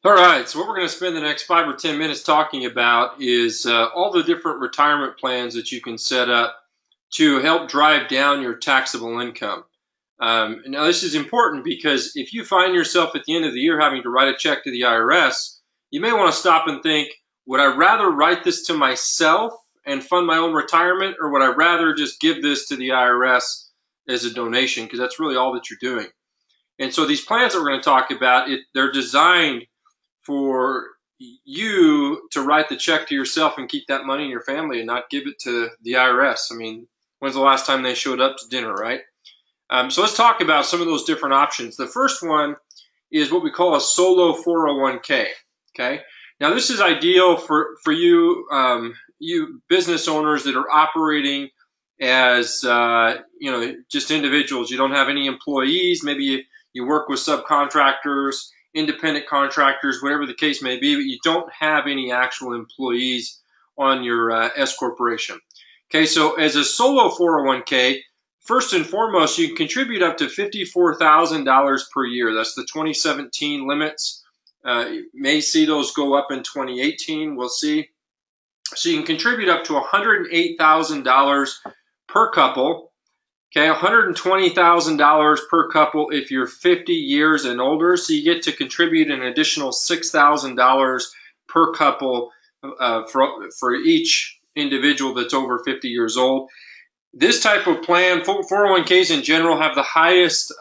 All right, so what we're going to spend the next 5 or 10 minutes talking about is all the different retirement plans that you can set up to help drive down your taxable income. Now, this is important because if you find yourself at the end of the year having to write a check to the IRS, you may want to stop and think, would I rather write this to myself and fund my own retirement, or would I rather just give this to the IRS as a donation? Because that's really all that you're doing. And so these plans that we're going to talk about, they're designed for you to write the check to yourself and keep that money in your family and not give it to the IRS. I mean, when's the last time they showed up to dinner, right? So let's talk about some of those different options. The first one is what we call a solo 401k. Okay. Now this is ideal for you, you business owners that are operating as just individuals. You don't have any employees. Maybe you work with subcontractors, independent contractors, whatever the case may be, but you don't have any actual employees on your S corporation. Okay, so as a solo 401k, first and foremost, you can contribute up to $54,000 per year. That's the 2017 limits. You may see those go up in 2018. We'll see. So you can contribute up to $108,000 per couple. Okay, $120,000 per couple if you're 50 years and older. So you get to contribute an additional $6,000 per couple for each individual that's over 50 years old. This type of plan, 401ks in general, have the highest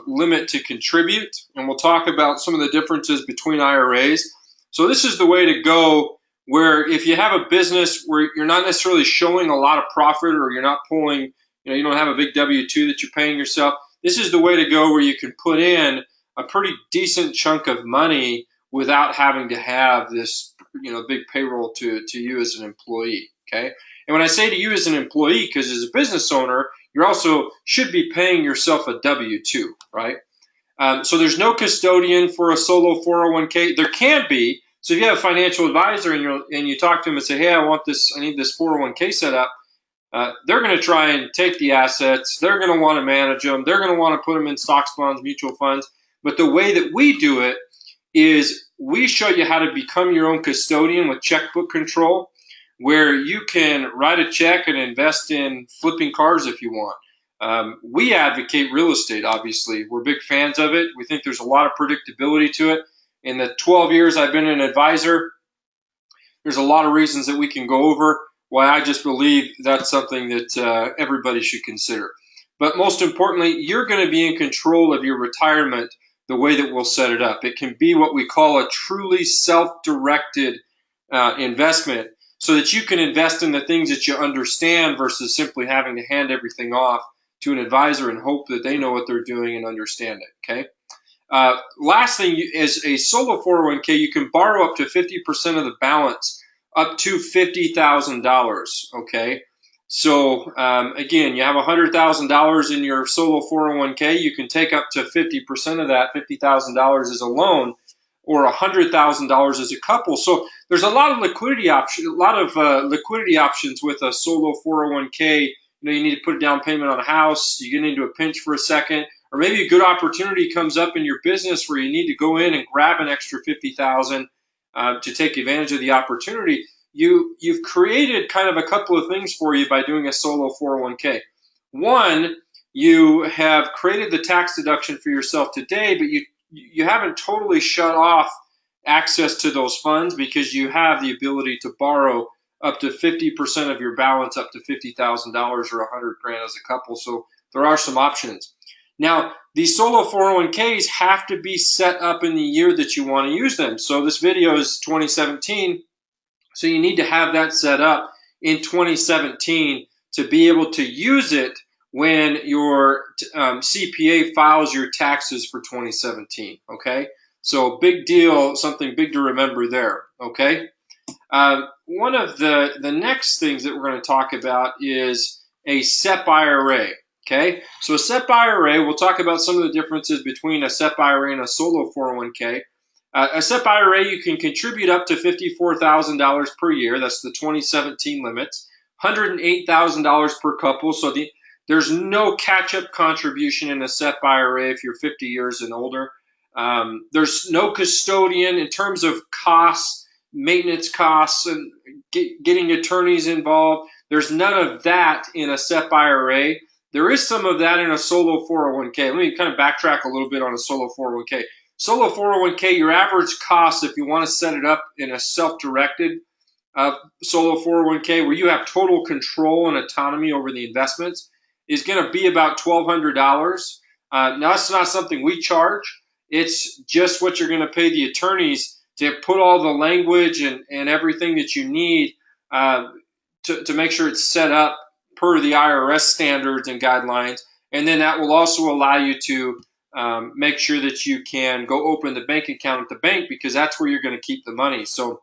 limit to contribute, and we'll talk about some of the differences between IRAs. So this is the way to go, where if you have a business where you're not necessarily showing a lot of profit, or you're not pulling, you don't have a big W-2 that you're paying yourself, this is the way to go, where you can put in a pretty decent chunk of money without having to have this big payroll to you as an employee. Okay. And when I say to you as an employee, because as a business owner, you also should be paying yourself a W-2, right? So there's no custodian for a solo 401k. There can be. So if you have a financial advisor and you talk to them and say, hey, I need this 401k set up, they're going to try and take the assets. They're going to want to manage them. They're going to want to put them in stocks, bonds, mutual funds. But the way that we do it is we show you how to become your own custodian with checkbook control, where you can write a check and invest in flipping cars if you want. We advocate real estate, obviously. We're big fans of it. We think there's a lot of predictability to it. In the 12 years I've been an advisor, there's a lot of reasons that we can go over why I just believe that's something that everybody should consider. But most importantly, you're going to be in control of your retirement the way that we'll set it up. It can be what we call a truly self-directed investment, so that you can invest in the things that you understand versus simply having to hand everything off to an advisor and hope that they know what they're doing and understand it, okay? Last thing is a solo 401k, you can borrow up to 50% of the balance, up to $50,000, okay? So again, you have $100,000 in your solo 401k, you can take up to 50% of that, $50,000 as a loan, or $100,000 as a couple. So there's a lot of liquidity options with a solo 401k. You need to put a down payment on a house, you get into a pinch for a second, or maybe a good opportunity comes up in your business where you need to go in and grab an extra $50,000 to take advantage of the opportunity. You've created kind of a couple of things for you by doing a solo 401k. One, you have created the tax deduction for yourself today, but you haven't totally shut off access to those funds, because you have the ability to borrow up to 50% of your balance, up to $50,000 or $100,000 as a couple. So there are some options. Now, these solo 401ks have to be set up in the year that you want to use them. So this video is 2017. So you need to have that set up in 2017 to be able to use it when your CPA files your taxes for 2017, okay? So big deal, something big to remember there, okay? One of the next things that we're going to talk about is a SEP IRA, okay? So a SEP IRA, we'll talk about some of the differences between a SEP IRA and a solo 401k. A SEP IRA, you can contribute up to $54,000 per year. That's the 2017 limits. $108,000 per couple. So there's no catch-up contribution in a SEP IRA if you're 50 years and older. There's no custodian in terms of costs, maintenance costs, and getting attorneys involved. There's none of that in a SEP IRA. There is some of that in a solo 401k. Let me kind of backtrack a little bit on a solo 401k. Solo 401k, your average cost, if you want to set it up in a self-directed solo 401k where you have total control and autonomy over the investments, is going to be about $1,200. Now, that's not something we charge. It's just what you're going to pay the attorneys to put all the language and everything that you need to make sure it's set up per the IRS standards and guidelines. And then that will also allow you to make sure that you can go open the bank account at the bank, because that's where you're going to keep the money. So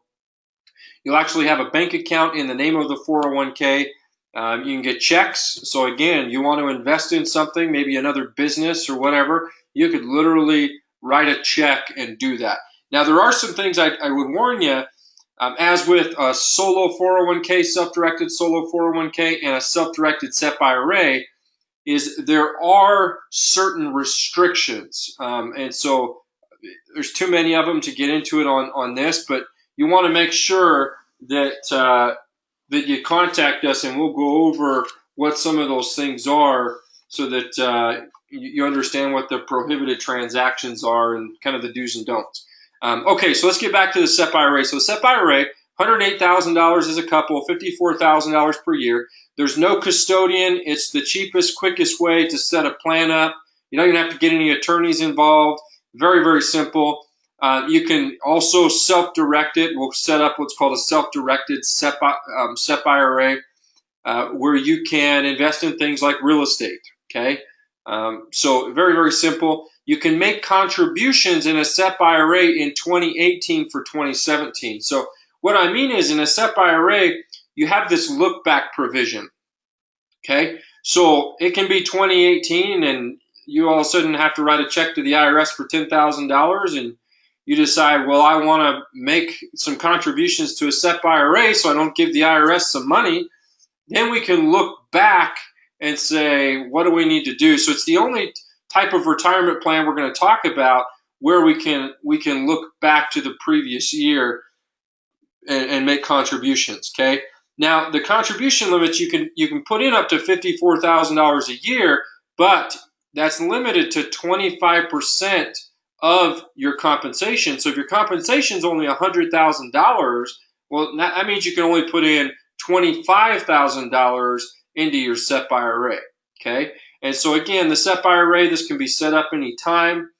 you'll actually have a bank account in the name of the 401k. You can get checks. So again, you want to invest in something, maybe another business or whatever, you could literally write a check and do that. Now, there are some things I would warn you, as with a solo 401k, self-directed solo 401k, and a self-directed SEP IRA, is there are certain restrictions. And so there's too many of them to get into it on this, but you want to make sure that that you contact us, and we'll go over what some of those things are, so that you understand what the prohibited transactions are and kind of the do's and don'ts. Okay, so let's get back to the SEP IRA. So SEP IRA, $108,000 as a couple, $54,000 per year. There's no custodian. It's the cheapest, quickest way to set a plan up. You don't even have to get any attorneys involved. Very, very simple. You can also self-direct it. We'll set up what's called a self-directed SEP IRA, where you can invest in things like real estate. Okay, so very, very simple. You can make contributions in a SEP IRA in 2018 for 2017. So what I mean is, in a SEP IRA, you have this look-back provision. Okay, so it can be 2018, and you all of a sudden have to write a check to the IRS for $10,000, and you decide, well, I want to make some contributions to a SEP IRA so I don't give the IRS some money. Then we can look back and say, what do we need to do? So it's the only type of retirement plan we're going to talk about where we can look back to the previous year and make contributions. Okay. Now, the contribution limits, you can put in up to $54,000 a year, but that's limited to 25% of your compensation. So if your compensation is only $100,000, well, that means you can only put in $25,000 into your SEP IRA. Okay, and so again, the SEP IRA, this can be set up anytime.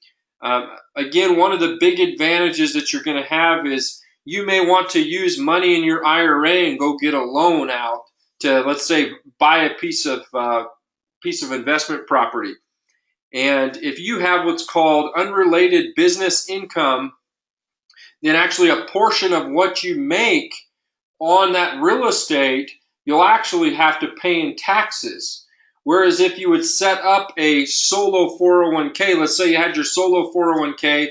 Again, one of the big advantages that you're going to have is you may want to use money in your IRA and go get a loan out to, let's say, buy a piece of investment property. And if you have what's called unrelated business income, then actually a portion of what you make on that real estate, you'll actually have to pay in taxes. Whereas if you would set up a solo 401k, let's say you had your solo 401k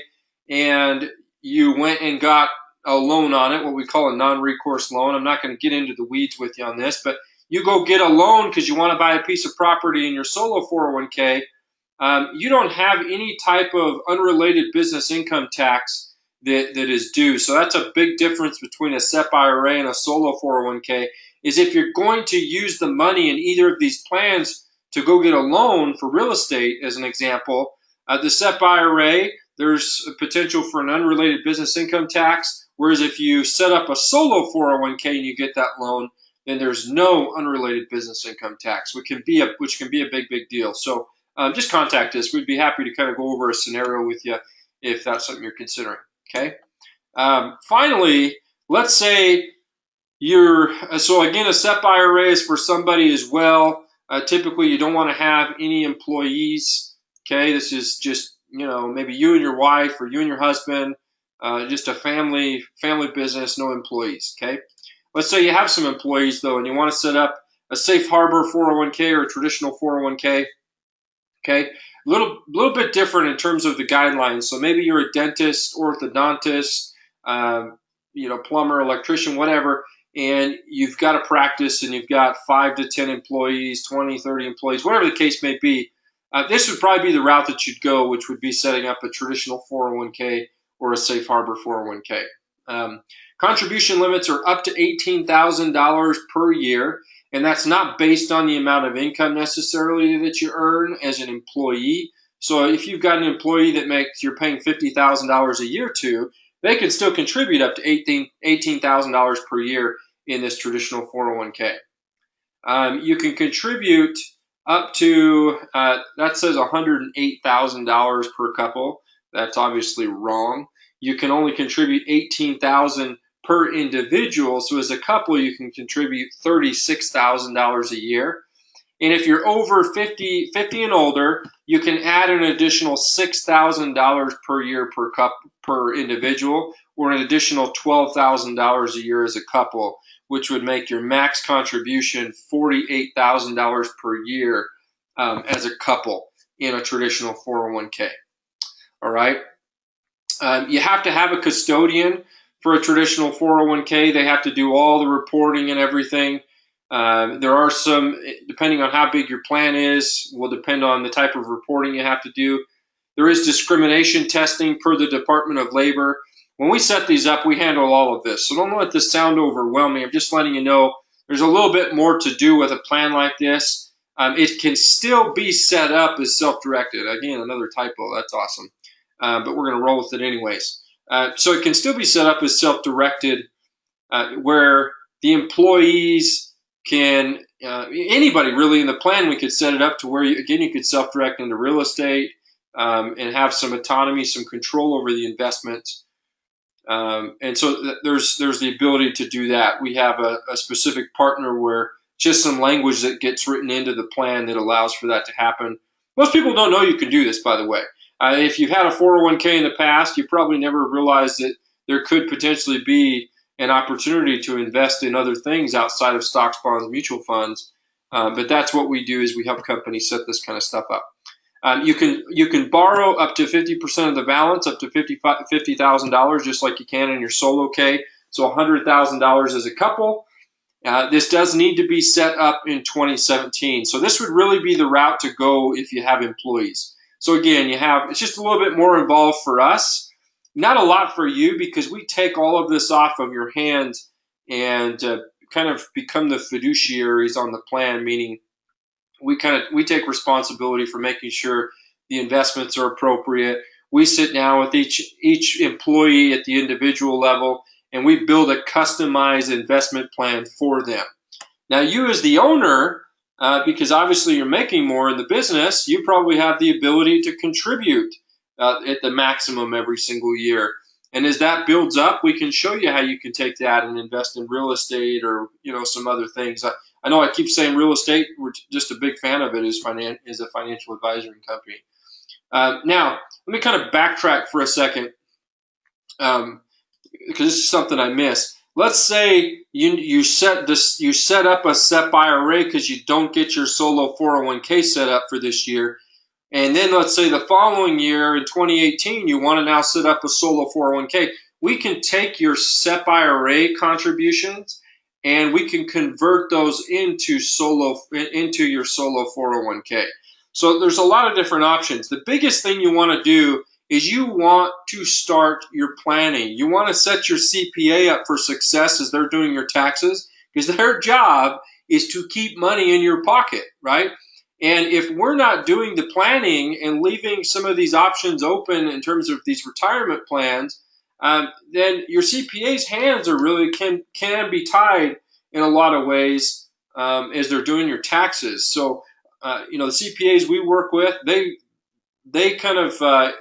and you went and got a loan on it, what we call a non-recourse loan. I'm not going to get into the weeds with you on this, but you go get a loan because you want to buy a piece of property in your solo 401k. You don't have any type of unrelated business income tax that is due. So that's a big difference between a SEP IRA and a solo 401k, is if you're going to use the money in either of these plans to go get a loan for real estate, as an example, the SEP IRA, there's a potential for an unrelated business income tax, whereas if you set up a solo 401k and you get that loan, then there's no unrelated business income tax, which can be a big deal. So just contact us. We'd be happy to kind of go over a scenario with you if that's something you're considering. Okay. Finally, let's say so again, a SEP IRA is for somebody as well. Typically, you don't want to have any employees. Okay. This is just, maybe you and your wife or you and your husband, just a family business, no employees. Okay. Let's say you have some employees though, and you want to set up a safe harbor 401k or a traditional 401k. Okay, a little bit different in terms of the guidelines. So maybe you're a dentist, orthodontist, plumber, electrician, whatever, and you've got a practice and you've got 5 to 10 employees, 20, 30 employees, whatever the case may be. This would probably be the route that you'd go, which would be setting up a traditional 401k or a safe harbor 401k. Contribution limits are up to $18,000 per year, and that's not based on the amount of income necessarily that you earn as an employee. So if you've got an employee that you're paying $50,000 a year to, they can still contribute up to $18,000 per year in this traditional 401k. You can contribute up to, that says $108,000 per couple. That's obviously wrong. You can only contribute $18,000 per individual. So as a couple, you can contribute $36,000 a year. And if you're over 50 and older, you can add an additional $6,000 per year per individual, or an additional $12,000 a year as a couple, which would make your max contribution $48,000 per year as a couple in a traditional 401k. All right. You have to have a custodian for a traditional 401k. They have to do all the reporting and everything. There are some, depending on how big your plan is, will depend on the type of reporting you have to do. There is discrimination testing per the Department of Labor. When we set these up, we handle all of this. So don't let this sound overwhelming. I'm just letting you know there's a little bit more to do with a plan like this. It can still be set up as self-directed. Again, another typo. That's awesome. But we're going to roll with it anyways. So it can still be set up as self-directed, where the employees can, anybody really in the plan, we could set it up to where, you could self-direct into real estate and have some autonomy, some control over the investments. And so there's the ability to do that. We have a specific partner where just some language that gets written into the plan that allows for that to happen. Most people don't know you can do this, by the way. If you've had a 401k in the past, you probably never realized that there could potentially be an opportunity to invest in other things outside of stocks, bonds, mutual funds. But that's what we do, is we help companies set this kind of stuff up. You can borrow up to 50% of the balance, up to $50,000, just like you can in your solo K. So $100,000 as a couple. This does need to be set up in 2017. So this would really be the route to go if you have employees. So again, it's just a little bit more involved for us. Not a lot for you, because we take all of this off of your hands and kind of become the fiduciaries on the plan, meaning we take responsibility for making sure the investments are appropriate. We sit down with each employee at the individual level, and we build a customized investment plan for them. Now, you as the owner, because obviously you're making more in the business, you probably have the ability to contribute at the maximum every single year. And as that builds up, we can show you how you can take that and invest in real estate or some other things. I know I keep saying real estate. We're just a big fan of it as a financial advisory company. Now, let me kind of backtrack for a second, because this is something I missed. Let's say you set up a SEP IRA because you don't get your solo 401k set up for this year. And then let's say the following year in 2018, you want to now set up a solo 401k. We can take your SEP IRA contributions and we can convert those into your solo 401k. So there's a lot of different options. The biggest thing you want to do is you want to start your planning. You want to set your CPA up for success as they're doing your taxes, because their job is to keep money in your pocket, right? And if we're not doing the planning and leaving some of these options open in terms of these retirement plans, then your CPA's hands are really can be tied in a lot of ways as they're doing your taxes. So, the CPAs we work with, they kind of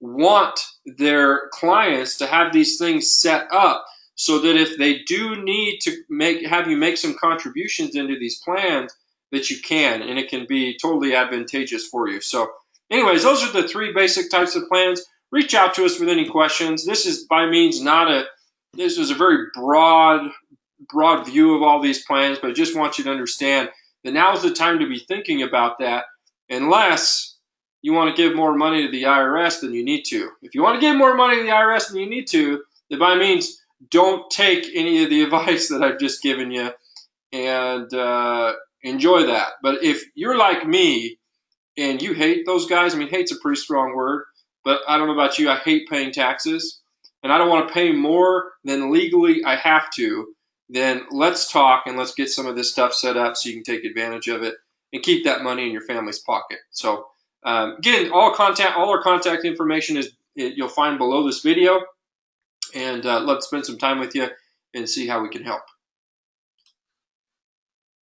want their clients to have these things set up so that if they do need to have you make some contributions into these plans, that you can, and it can be totally advantageous for you. So anyways, those are the three basic types of plans. Reach out to us with any questions. This is by means this is a very broad view of all these plans, but I just want you to understand that now is the time to be thinking about that, unless you want to give more money to the IRS than you need to. If you want to give more money to the IRS than you need to, then by means, don't take any of the advice that I've just given you, and enjoy that. But if you're like me and you hate those guys, I mean, hate's a pretty strong word, but I don't know about you, I hate paying taxes, and I don't want to pay more than legally I have to, then let's talk and let's get some of this stuff set up so you can take advantage of it and keep that money in your family's pocket. So again, all our contact information is you'll find below this video, and let's spend some time with you and see how we can help.